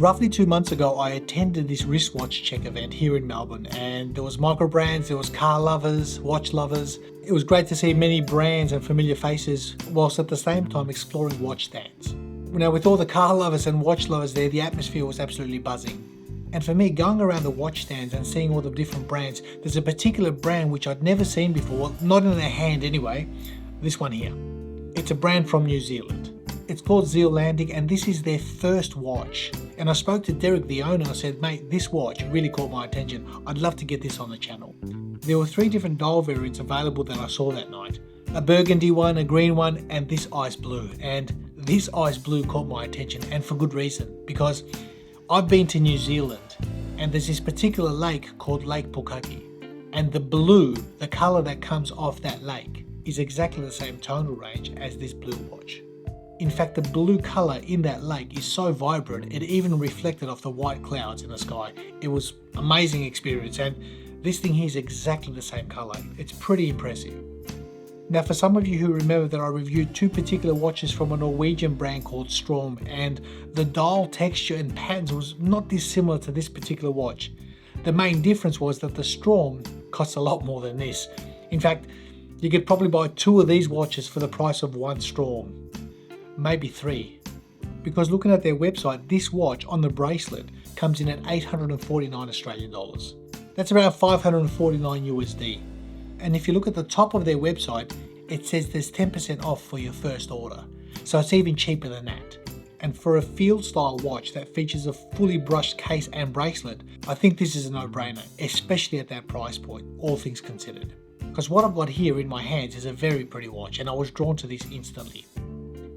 Roughly 2 months ago, I attended this wristwatch check event here in Melbourne, and there was micro brands, there was car lovers, watch lovers. It was great to see many brands and familiar faces, whilst at the same time exploring watch stands. Now, with all the car lovers and watch lovers there, the atmosphere was absolutely buzzing. And for me, going around the watch stands and seeing all the different brands, there's a particular brand which I'd never seen before, not in their hand anyway, this one here. It's a brand from New Zealand. It's called Zealandic, and this is their first watch. And I spoke to Derek, the owner, and I said, mate, this watch really caught my attention. I'd love to get this on the channel. There were 3 different dial variants available that I saw that night. A burgundy one, a green one, and this ice blue. And this ice blue caught my attention, and for good reason, because I've been to New Zealand, and there's this particular lake called Lake Pukaki. And the blue, the colour that comes off that lake, is exactly the same tonal range as this blue watch. In fact, the blue colour in that lake is so vibrant, it even reflected off the white clouds in the sky. It was an amazing experience, and this thing here is exactly the same colour. It's pretty impressive. Now, for some of you who remember that I reviewed 2 particular watches from a Norwegian brand called Storm, and the dial texture and patterns was not dissimilar to this particular watch. The main difference was that the Storm costs a lot more than this. In fact, you could probably buy 2 of these watches for the price of 1 Storm. Maybe 3, because looking at their website, this watch on the bracelet comes in at 849 Australian dollars. That's around 549 USD. And if you look at the top of their website, it says there's 10% off for your first order. So it's even cheaper than that. And for a field style watch that features a fully brushed case and bracelet, I think this is a no-brainer, especially at that price point, all things considered. Because what I've got here in my hands is a very pretty watch, and I was drawn to this instantly.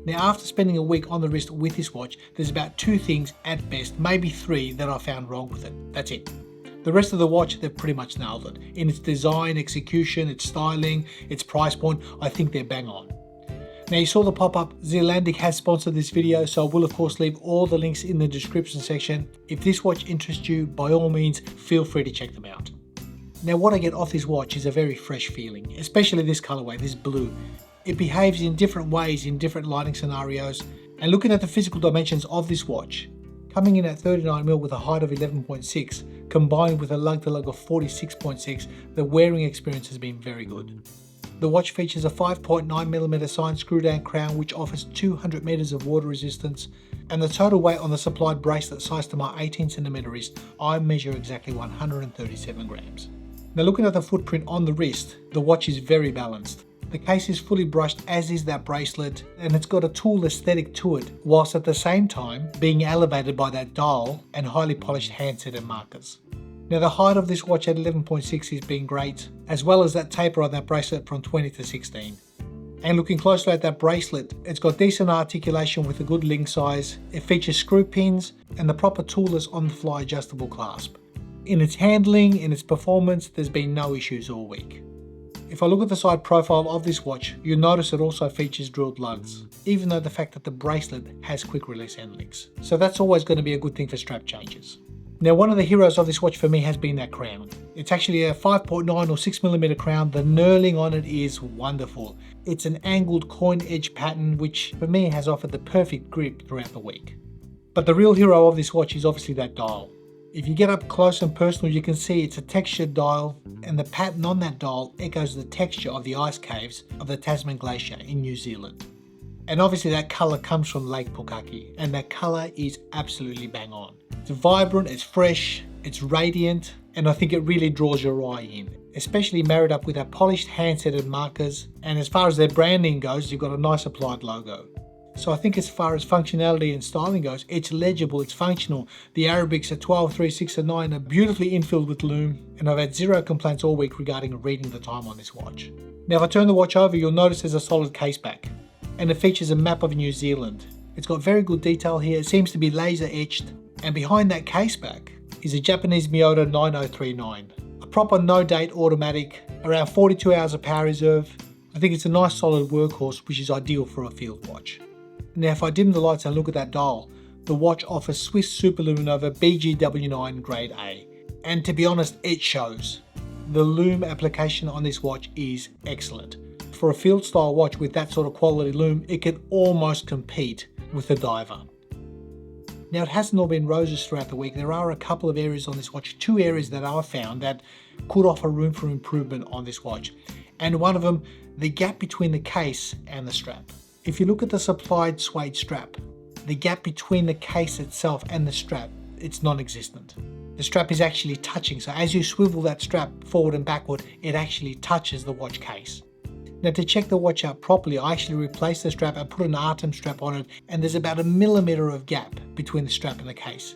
Now, after spending a week on the wrist with this watch, there's about 2 things at best, maybe 3, that I found wrong with it. That's it. The rest of the watch, they've pretty much nailed it. In its design, execution, its styling, its price point, I think they're bang on. Now, you saw the pop-up. Zealandic has sponsored this video, so I will of course leave all the links in the description section. If this watch interests you, by all means, feel free to check them out. Now, what I get off this watch is a very fresh feeling, especially this colorway, this blue. It behaves in different ways in different lighting scenarios, and looking at the physical dimensions of this watch, coming in at 39mm with a height of 11.6, combined with a lug-to-lug of 46.6, the wearing experience has been very good. The watch features a 5.9mm signed screw-down crown which offers 200 meters of water resistance, and the total weight on the supplied bracelet sized to my 18cm wrist, I measure exactly 137 grams. Now, looking at the footprint on the wrist, the watch is very balanced. The case is fully brushed, as is that bracelet, and it's got a tool aesthetic to it, whilst at the same time being elevated by that dial and highly polished handset and markers. Now, the height of this watch at 11.6 is being great, as well as that taper on that bracelet from 20 to 16. And looking closely at that bracelet, it's got decent articulation with a good link size, it features screw pins and the proper toolless on-the-fly adjustable clasp. In its handling, in its performance, there's been no issues all week. If I look at the side profile of this watch, you'll notice it also features drilled lugs, even though the fact that the bracelet has quick release end links. So that's always going to be a good thing for strap changes. Now, one of the heroes of this watch for me has been that crown. It's actually a 5.9 or 6mm crown. The knurling on it is wonderful. It's an angled coin edge pattern which for me has offered the perfect grip throughout the week. But the real hero of this watch is obviously that dial. If you get up close and personal, you can see it's a textured dial, and the pattern on that dial echoes the texture of the ice caves of the Tasman Glacier in New Zealand. And obviously that colour comes from Lake Pukaki, and that colour is absolutely bang on. It's vibrant, it's fresh, it's radiant, and I think it really draws your eye in, especially married up with our polished handset and markers, and as far as their branding goes, you've got a nice applied logo. So I think as far as functionality and styling goes, it's legible, it's functional. The Arabics at 12, 3, 6 and 9 are beautifully infilled with lume, and I've had 0 complaints all week regarding reading the time on this watch. Now, if I turn the watch over, you'll notice there's a solid case back, and it features a map of New Zealand. It's got very good detail here, it seems to be laser etched, and behind that case back is a Japanese Miyota 9039. A proper no-date automatic, around 42 hours of power reserve. I think it's a nice solid workhorse which is ideal for a field watch. Now, if I dim the lights and look at that dial, the watch offers Swiss Superluminova BGW9 Grade A. And to be honest, it shows. The lume application on this watch is excellent. For a field style watch with that sort of quality lume, it can almost compete with the Diver. Now, it hasn't all been roses throughout the week. There are a couple of areas on this watch, 2 areas that I've found that could offer room for improvement on this watch. And one of them, the gap between the case and the strap. If you look at the supplied suede strap, the gap between the case itself and the strap, it's non-existent. The strap is actually touching, so as you swivel that strap forward and backward, it actually touches the watch case. Now, to check the watch out properly, I actually replaced the strap and put an Artem strap on it, and there's about 1 millimeter of gap between the strap and the case.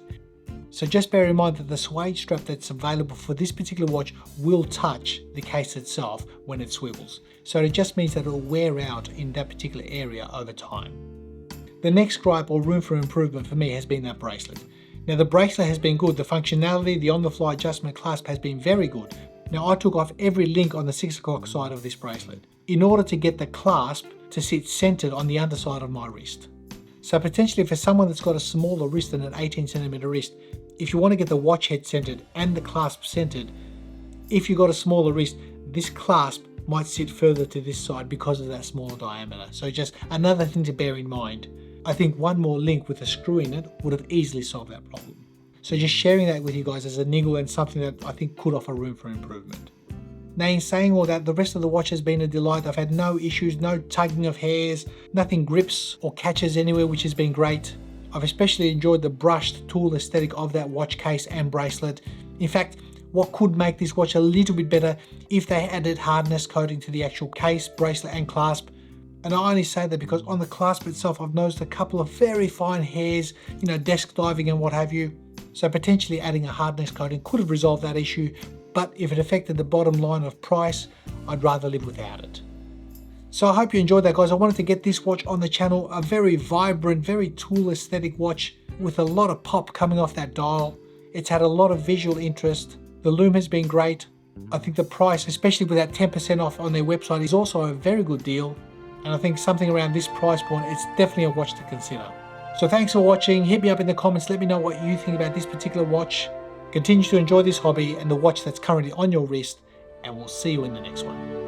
So just bear in mind that the suede strap that's available for this particular watch will touch the case itself when it swivels. So it just means that it will wear out in that particular area over time. The next gripe or room for improvement for me has been that bracelet. Now, the bracelet has been good. The functionality, the on-the-fly adjustment clasp has been very good. Now, I took off every link on the 6 o'clock side of this bracelet in order to get the clasp to sit centered on the underside of my wrist. So potentially for someone that's got a smaller wrist than an 18cm wrist, if you want to get the watch head centered and the clasp centered, if you've got a smaller wrist, this clasp might sit further to this side because of that smaller diameter. So just another thing to bear in mind. I think one more link with a screw in it would have easily solved that problem. So just sharing that with you guys as a niggle and something that I think could offer room for improvement. Now, in saying all that, the rest of the watch has been a delight. I've had no issues, no tugging of hairs, nothing grips or catches anywhere, which has been great. I've especially enjoyed the brushed tool aesthetic of that watch case and bracelet. In fact, what could make this watch a little bit better if they added hardness coating to the actual case, bracelet and clasp. And I only say that because on the clasp itself, I've noticed a couple of very fine hairs, desk diving and what have you. So potentially adding a hardness coating could have resolved that issue, but if it affected the bottom line of price, I'd rather live without it. So I hope you enjoyed that, guys. I wanted to get this watch on the channel, a very vibrant, very tool aesthetic watch with a lot of pop coming off that dial. It's had a lot of visual interest. The lume has been great. I think the price, especially with that 10% off on their website, is also a very good deal. And I think something around this price point, it's definitely a watch to consider. So thanks for watching. Hit me up in the comments. Let me know what you think about this particular watch. Continue to enjoy this hobby and the watch that's currently on your wrist, and we'll see you in the next one.